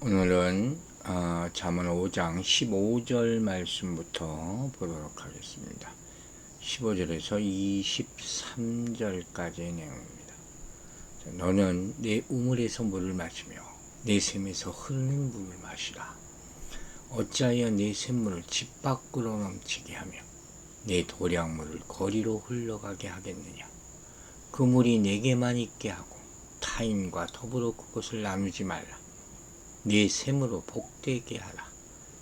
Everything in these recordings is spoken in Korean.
오늘은 잠언 5장 15절 말씀부터 보도록 하겠습니다. 15절에서 23절까지의 내용입니다. 너는 내 우물에서 물을 마시며 내 샘에서 흐르는 물을 마시라. 어찌하여 내 샘물을 집 밖으로 넘치게 하며 내 도량물을 거리로 흘러가게 하겠느냐. 그 물이 내게만 있게 하고 타인과 더불어 그것을 나누지 말라. 네 샘으로 복되게 하라.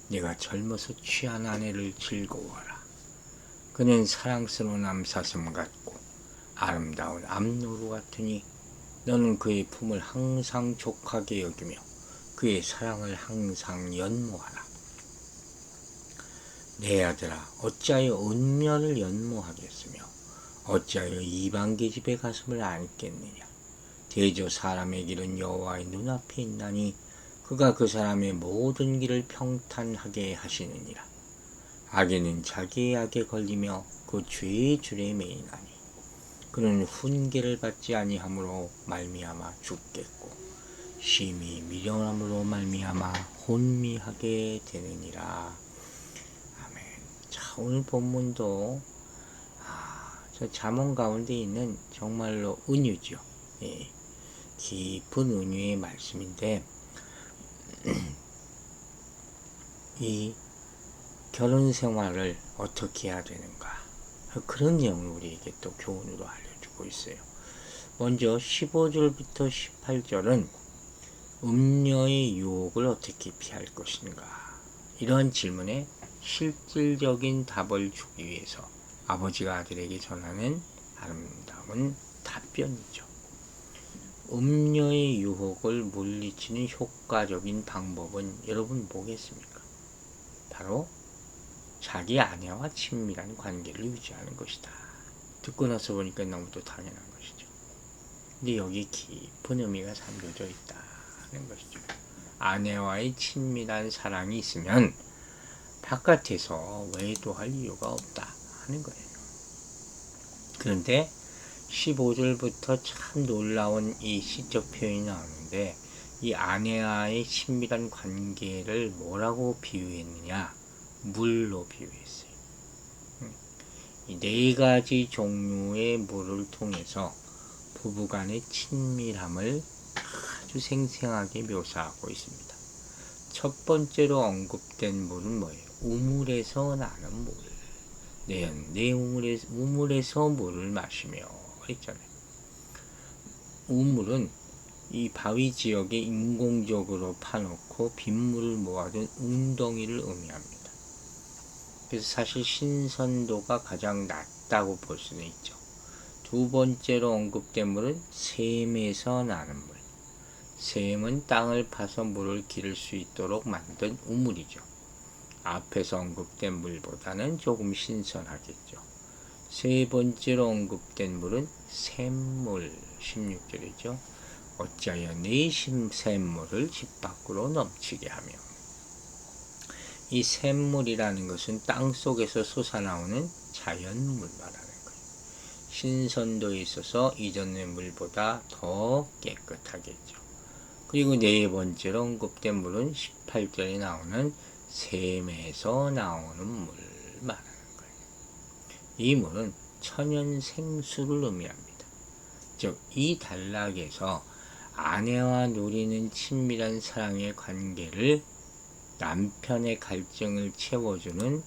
네가 젊어서 취한 아내를 즐거워하라. 그는 사랑스러운 암사슴 같고 아름다운 암노루 같으니 너는 그의 품을 항상 족하게 여기며 그의 사랑을 항상 연모하라. 내 아들아, 어찌하여 은면을 연모하겠으며 어찌하여 이방 계집의 가슴을 안겠느냐. 대저 사람의 길은 여호와의 눈앞에 있나니 그가 그 사람의 모든 길을 평탄하게 하시느니라. 악인은 자기의 악에 걸리며 그 죄의 줄에 매이나니 그는 훈계를 받지 아니함으로 말미암아 죽겠고 심히 미련함으로 말미암아 혼미하게 되느니라. 아멘. 자, 오늘 본문도 저 잠언 가운데 있는 정말로 은유죠. 예, 깊은 은유의 말씀인데 이 결혼 생활을 어떻게 해야 되는가, 그런 내용을 우리에게 또 교훈으로 알려주고 있어요. 먼저 15절부터 18절은 음녀의 유혹을 어떻게 피할 것인가, 이러한 질문에 실질적인 답을 주기 위해서 아버지가 아들에게 전하는 아름다운 답변이죠. 음녀의 유혹을 물리치는 효과적인 방법은 여러분 뭐겠습니까? 바로 자기 아내와 친밀한 관계를 유지하는 것이다. 듣고 나서 보니까 너무도 당연한 것이죠. 근데 여기 깊은 의미가 담겨져 있다는 것이죠. 아내와의 친밀한 사랑이 있으면 바깥에서 외도할 이유가 없다 하는 거예요. 그런데 15절부터 참 놀라운 이 시적 표현이 나오는데, 이 아내와의 친밀한 관계를 뭐라고 비유했느냐? 물로 비유했어요. 이 네 가지 종류의 물을 통해서 부부간의 친밀함을 아주 생생하게 묘사하고 있습니다. 첫 번째로 언급된 물은 뭐예요? 우물에서 나는 물. 내 우물에서 물을 마시며 했잖아요. 우물은 이 바위 지역에 인공적으로 파놓고 빗물을 모아둔 웅덩이를 의미합니다. 그래서 사실 신선도가 가장 낮다고 볼 수는 있죠. 두 번째로 언급된 물은 샘에서 나는 물. 샘은 땅을 파서 물을 기를 수 있도록 만든 우물이죠. 앞에서 언급된 물보다는 조금 신선하겠죠. 세 번째로 언급된 물은 샘물, 16절이죠. 어찌하여 내 샘물을 집 밖으로 넘치게 하며. 이 샘물이라는 것은 땅 속에서 솟아나오는 자연물 말하는 거예요. 신선도에 있어서 이전의 물보다 더 깨끗하겠죠. 그리고 네 번째로 언급된 물은 18절에 나오는 샘에서 나오는 물 말하는 거예요. 이 물은 천연 생수를 의미합니다. 즉, 이 단락에서 아내와 누리는 친밀한 사랑의 관계를 남편의 갈증을 채워주는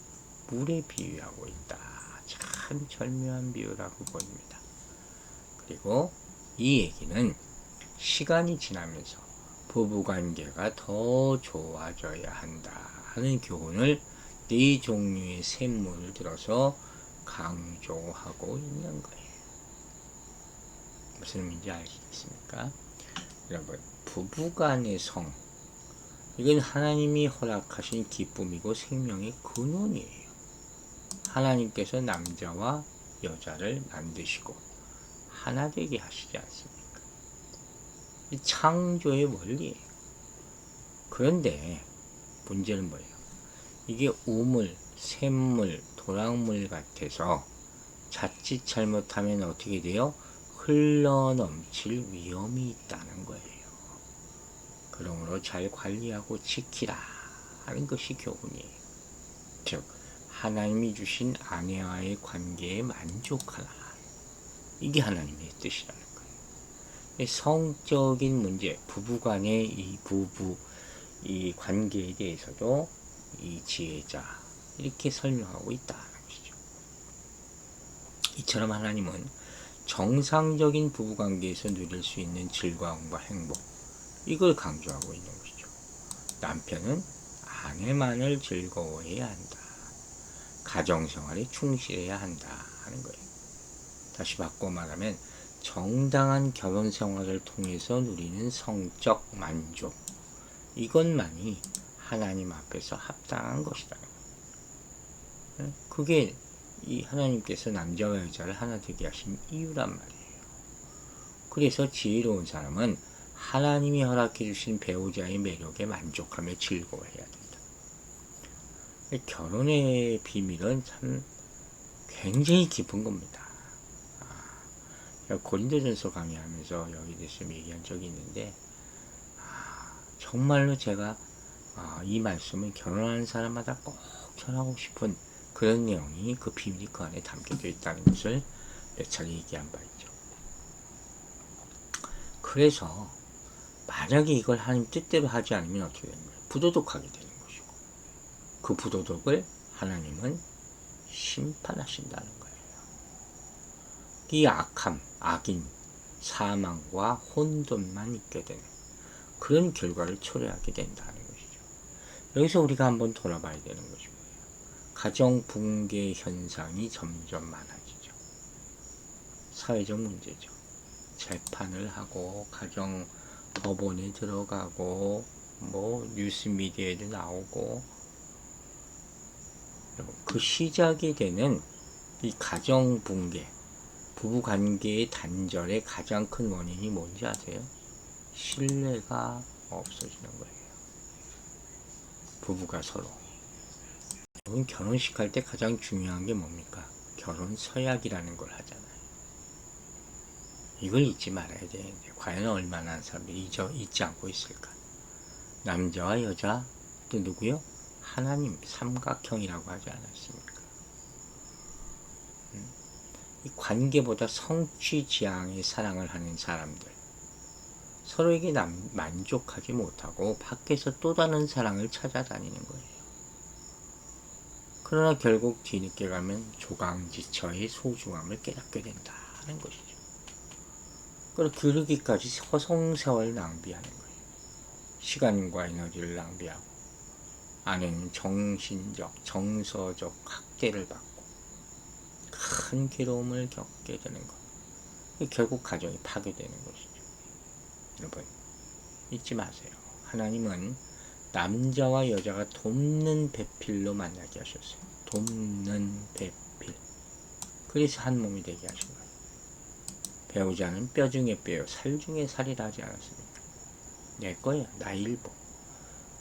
물에 비유하고 있다. 참 절묘한 비유라고 보입니다. 그리고 이 얘기는 시간이 지나면서 부부관계가 더 좋아져야 한다는 교훈을 네 종류의 샘물을 들어서 강조하고 있는 거예요. 무슨 의미인지 아시겠습니까? 여러분, 부부간의 성, 이건 하나님이 허락하신 기쁨이고 생명의 근원이에요. 하나님께서 남자와 여자를 만드시고 하나 되게 하시지 않습니까? 이 창조의 원리예요. 그런데 문제는 뭐예요? 이게 우물, 샘물, 도랑물 같아서 자칫 잘못하면 어떻게 돼요? 흘러넘칠 위험이 있다는 거예요. 그러므로 잘 관리하고 지키라 하는 것이 교훈이에요. 즉 하나님이 주신 아내와의 관계에 만족하라. 이게 하나님의 뜻이라는 거예요. 성적인 문제, 부부간의 이 관계에 대해서도 이 지혜자 이렇게 설명하고 있다는 것이죠. 이처럼 하나님은 정상적인 부부관계에서 누릴 수 있는 즐거움과 행복, 이걸 강조하고 있는 것이죠. 남편은 아내만을 즐거워해야 한다. 가정생활에 충실해야 한다 하는 거예요. 다시 바꿔 말하면 정당한 결혼생활을 통해서 누리는 성적 만족, 이것만이 하나님 앞에서 합당한 것이다. 그게 이 하나님께서 남자와 여자를 하나 되게 하신 이유란 말이에요. 그래서 지혜로운 사람은 하나님이 허락해 주신 배우자의 매력에 만족하며 즐거워해야 된다. 결혼의 비밀은 참 굉장히 깊은 겁니다. 고린도전서 강의하면서 여기 대해서 얘기한 적이 있는데, 정말로 제가 이 말씀을 결혼하는 사람마다 꼭 전하고 싶은 그런 내용이, 그 비밀이 그 안에 담겨져 있다는 것을 몇 차례 얘기한 바 있죠. 그래서 만약에 이걸 하나님 뜻대로 하지 않으면 어떻게 되는 거예요? 부도덕하게 되는 것이고, 그 부도덕을 하나님은 심판하신다는 거예요. 이 악함, 악인, 사망과 혼돈만 있게 되는 그런 결과를 초래하게 된다는 것이죠. 여기서 우리가 한번 돌아봐야 되는 것이 뭐예요? 가정 붕괴 현상이 점점 많아지죠. 사회적 문제죠. 재판을 하고 가정 법원에 들어가고 뉴스 미디어에도 나오고, 그 시작이 되는 이 가정 붕괴, 부부관계의 단절의 가장 큰 원인이 뭔지 아세요? 신뢰가 없어지는 거예요. 부부가 서로. 여러분, 결혼식 할 때 가장 중요한 게 뭡니까? 결혼 서약이라는 걸 하잖아요. 이걸 잊지 말아야 되는데 과연 얼마나 사람들이 잊지 않고 있을까? 남자와 여자 또 누구요? 하나님, 삼각형이라고 하지 않았습니까? 이 관계보다 성취지향의 사랑을 하는 사람들, 서로에게 만족하지 못하고 밖에서 또 다른 사랑을 찾아다니는 거예요. 그러나 결국 뒤늦게 가면 조강지처의 소중함을 깨닫게 된다는 것이죠. 그러기까지 허송세월 낭비하는 거예요. 시간과 에너지를 낭비하고, 아내는 정신적, 정서적 학대를 받고 큰 괴로움을 겪게 되는 것. 결국 가정이 파괴되는 것이죠. 여러분, 잊지 마세요. 하나님은 남자와 여자가 돕는 배필로 만나게 하셨어요. 돕는 배필. 그래서 한 몸이 되게 하신 거예요. 배우자는 뼈 중에 뼈요, 살 중에 살이라 하지 않았습니까? 내 거야, 나 일부.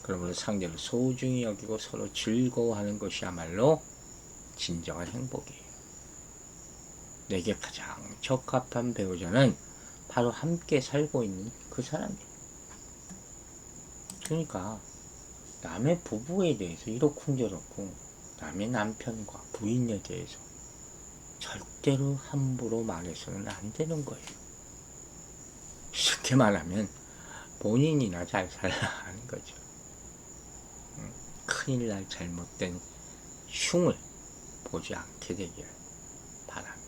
그러므로 상대를 소중히 여기고 서로 즐거워하는 것이야말로 진정한 행복이에요. 내게 가장 적합한 배우자는 바로 함께 살고 있는 그 사람이에요. 그러니까 남의 부부에 대해서 이러쿵저러쿵, 남의 남편과 부인에 대해서 절대로 함부로 말해서는 안 되는 거예요. 쉽게 말하면 본인이나 잘 살라 하는 거죠. 큰일 날 잘못된 흉을 보지 않게 되길 바랍니다.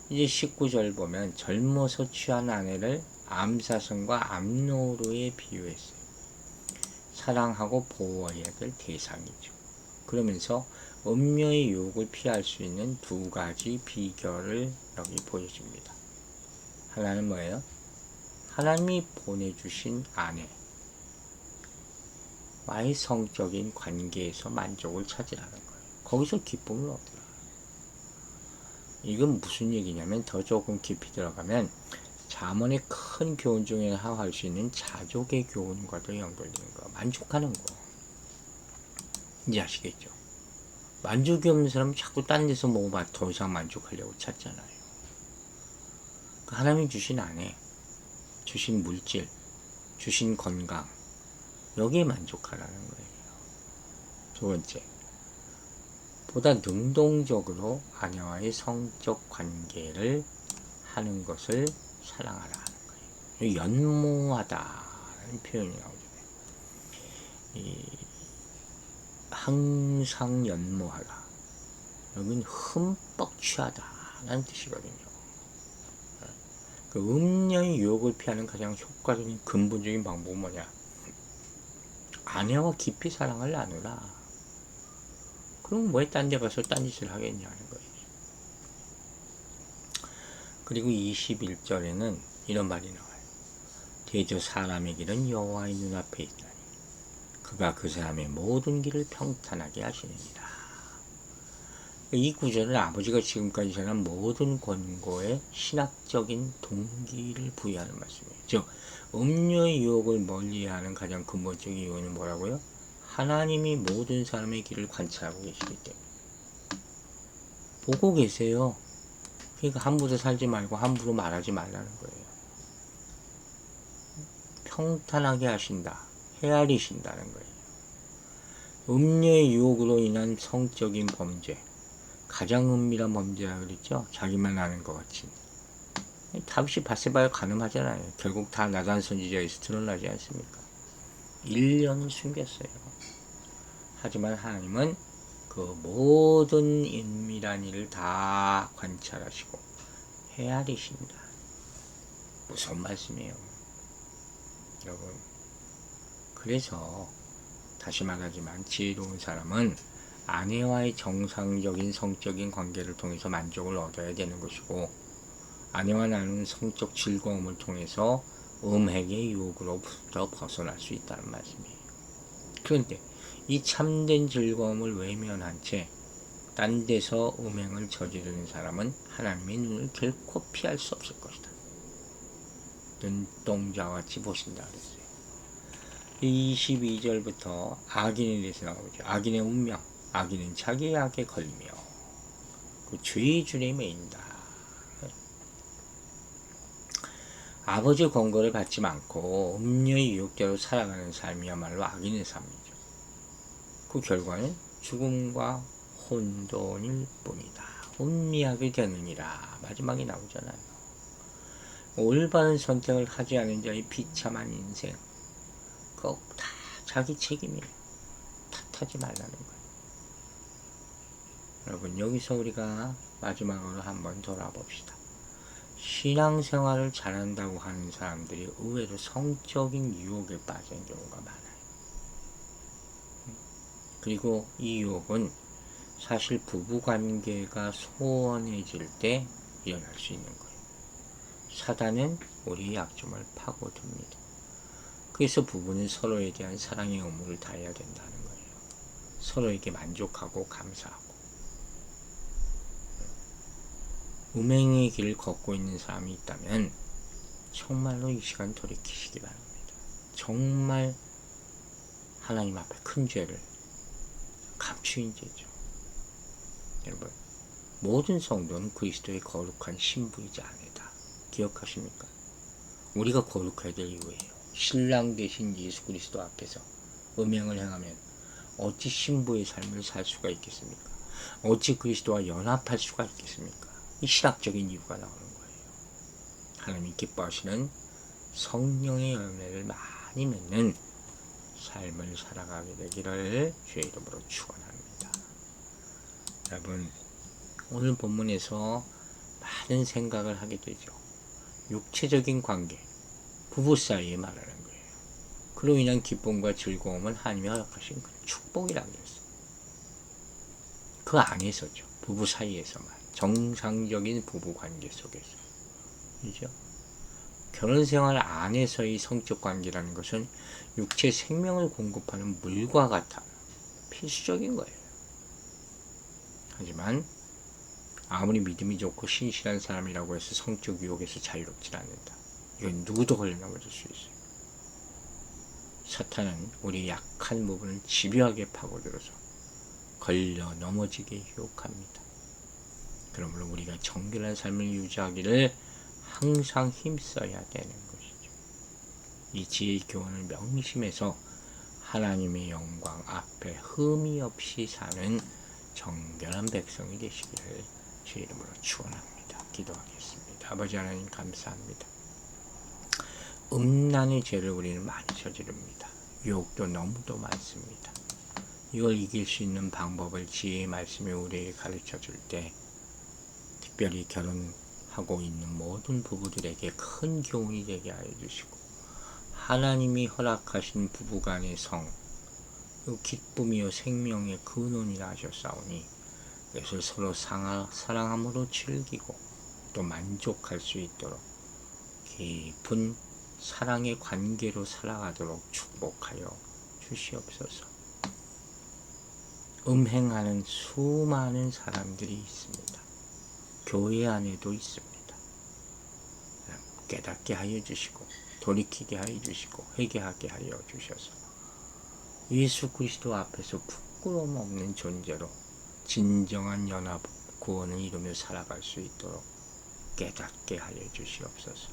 이제 19절 보면 젊어서 취한 아내를 암사선과 암노루에 비유했어요. 사랑하고 보호해야 될 대상이죠. 그러면서 음료의 유혹을 피할 수 있는 두 가지 비결을 여기 보여줍니다. 하나는 뭐예요? 하나님이 보내주신 아내와의 성적인 관계에서 만족을 찾으라는 거예요. 거기서 기쁨을 얻으라. 이건 무슨 얘기냐면, 더 조금 깊이 들어가면 잠언의 큰 교훈 중에 하나 할 수 있는 자족의 교훈과도 연결되는 거, 만족하는 거. 이제 아시겠죠? 만족이 없는 사람은 자꾸 딴 데서 먹어봐 더 이상 만족하려고 찾잖아요. 하나님이 주신 아내, 주신 물질, 주신 건강, 여기에 만족하라는 거예요. 두 번째, 보다 능동적으로 아내와의 성적 관계를 하는 것을 사랑하라 하는 거예요. 연모하다는 표현이 나오잖아요. 항상 연모하라. 여기는 흠뻑 취하다라는 뜻이거든요. 그 음녀의 유혹을 피하는 가장 효과적인 근본적인 방법은 뭐냐? 아내와 깊이 사랑을 나누라. 그럼 왜 딴 데 가서 딴짓을 하겠냐는 거예요. 그리고 21절에는 이런 말이 나와요. 대저 사람의 길은 여호와의 눈앞에 있나니 그가 그 사람의 모든 길을 평탄하게 하시느니라. 이 구절은 아버지가 지금까지 전한 모든 권고에 신학적인 동기를 부여하는 말씀이에요. 즉 음료의 유혹을 멀리하는 가장 근본적인 이유는 뭐라고요? 하나님이 모든 사람의 길을 관찰하고 계시기 때문에 보고 계세요. 그러니까 함부로 살지 말고 함부로 말하지 말라는 거예요. 평탄하게 하신다. 헤아리신다는 거예요. 음료의 유혹으로 인한 성적인 범죄, 가장 은밀한 범죄라 그랬죠. 자기만 아는 것 같이. 다윗이 바세바에 가늠하잖아요. 결국 다 나단 선지자에서 드러나지 않습니까? 1년을 숨겼어요. 하지만 하나님은 그 모든 은밀한 일을 다 관찰하시고 헤아리신다. 무슨 말씀이에요, 여러분? 그래서 다시 말하지만 지혜로운 사람은 아내와의 정상적인 성적인 관계를 통해서 만족을 얻어야 되는 것이고, 아내와 나누는 성적 즐거움을 통해서 음행의 유혹으로부터 벗어날 수 있다는 말씀이에요. 그런데 이 참된 즐거움을 외면한 채 딴 데서 음행을 저지르는 사람은 하나님의 눈을 결코 피할 수 없을 것이다. 눈동자와 같이 보신다 그랬어요. 22절부터 악인에 대해서 나오죠. 악인의 운명, 악인은 자기의 악에 걸리며 그 죄의 줄에 매인다. 아버지의 권고를 받지 않고 음료의 유혹대로 살아가는 삶이야말로 악인의 삶이죠. 그 결과는 죽음과 혼돈일 뿐이다. 혼미하게 되느니라. 마지막에 나오잖아요. 올바른 선택을 하지 않은 자의 비참한 인생, 그거 다 자기 책임이에요. 탓하지 말라는 거예요. 여러분, 여기서 우리가 마지막으로 한번 돌아봅시다. 신앙생활을 잘한다고 하는 사람들이 의외로 성적인 유혹에 빠진 경우가 많아요. 그리고 이 유혹은 사실 부부관계가 소원해질 때 일어날 수 있는 거예요. 사단은 우리의 약점을 파고듭니다. 그래서 부부는 서로에 대한 사랑의 의무를 다해야 된다는 거예요. 서로에게 만족하고 감사하고. 음행의 길을 걷고 있는 사람이 있다면 정말로 이 시간 돌이키시기 바랍니다. 정말 하나님 앞에 큰 죄를 감추인 죄죠. 여러분, 모든 성도는 그리스도의 거룩한 신부이자 아내다. 기억하십니까? 우리가 거룩해야 될 이유예요. 신랑 되신 예수 그리스도 앞에서 음행을 행하면 어찌 신부의 삶을 살 수가 있겠습니까? 어찌 그리스도와 연합할 수가 있겠습니까? 이 신학적인 이유가 나오는 거예요. 하나님이 기뻐하시는 성령의 열매를 많이 맺는 삶을 살아가게 되기를 주의 이름으로 축원합니다. 여러분, 오늘 본문에서 많은 생각을 하게 되죠. 육체적인 관계, 부부 사이에 말하는 거예요. 그로 인한 기쁨과 즐거움은 하나님이 허락하신 축복이라고 했어요. 그 안에서죠. 부부 사이에서만. 정상적인 부부 관계 속에서. 그죠? 결혼 생활 안에서의 성적 관계라는 것은 육체 생명을 공급하는 물과 같아 필수적인 거예요. 하지만 아무리 믿음이 좋고 신실한 사람이라고 해서 성적 유혹에서 자유롭지 않는다. 이건 누구도 걸려 넘어질 수 있어요. 사탄은 우리 약한 부분을 집요하게 파고들어서 걸려 넘어지게 유혹합니다. 그러므로 우리가 정결한 삶을 유지하기를 항상 힘써야 되는 것이죠. 이 지혜의 교훈을 명심해서 하나님의 영광 앞에 흠이 없이 사는 정결한 백성이 되시기를 주 이름으로 축원합니다. 기도하겠습니다. 아버지 하나님 감사합니다. 음란의 죄를 우리는 많이 저지릅니다. 유혹도 너무도 많습니다. 이걸 이길 수 있는 방법을 지혜의 말씀이 우리에게 가르쳐 줄 때 특별히 결혼하고 있는 모든 부부들에게 큰 교훈이 되게 하여 주시고 하나님이 허락하신 부부간의 성 기쁨이요 생명의 근원이라 하셨사오니 이것을 서로 사랑함으로 즐기고 또 만족할 수 있도록 깊은 사랑의 관계로 살아가도록 축복하여 주시옵소서. 음행하는 수많은 사람들이 있습니다. 교회 안에도 있습니다. 깨닫게 하여 주시고 돌이키게 하여 주시고 회개하게 하여 주셔서 예수 그리스도 앞에서 부끄러움 없는 존재로 진정한 연합 구원을 이루며 살아갈 수 있도록 깨닫게 하여 주시옵소서.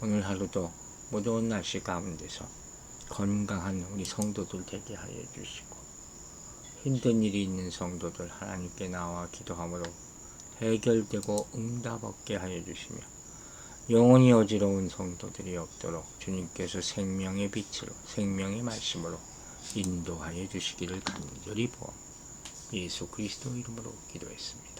오늘 하루도 무더운 날씨 가운데서 건강한 우리 성도들 되게 하여 주시고 힘든 일이 있는 성도들 하나님께 나와 기도함으로 해결되고 응답 얻게 하여 주시며 영혼이 어지러운 성도들이 없도록 주님께서 생명의 빛으로 생명의 말씀으로 인도하여 주시기를 간절히 보아 예수 그리스도 이름으로 기도했습니다.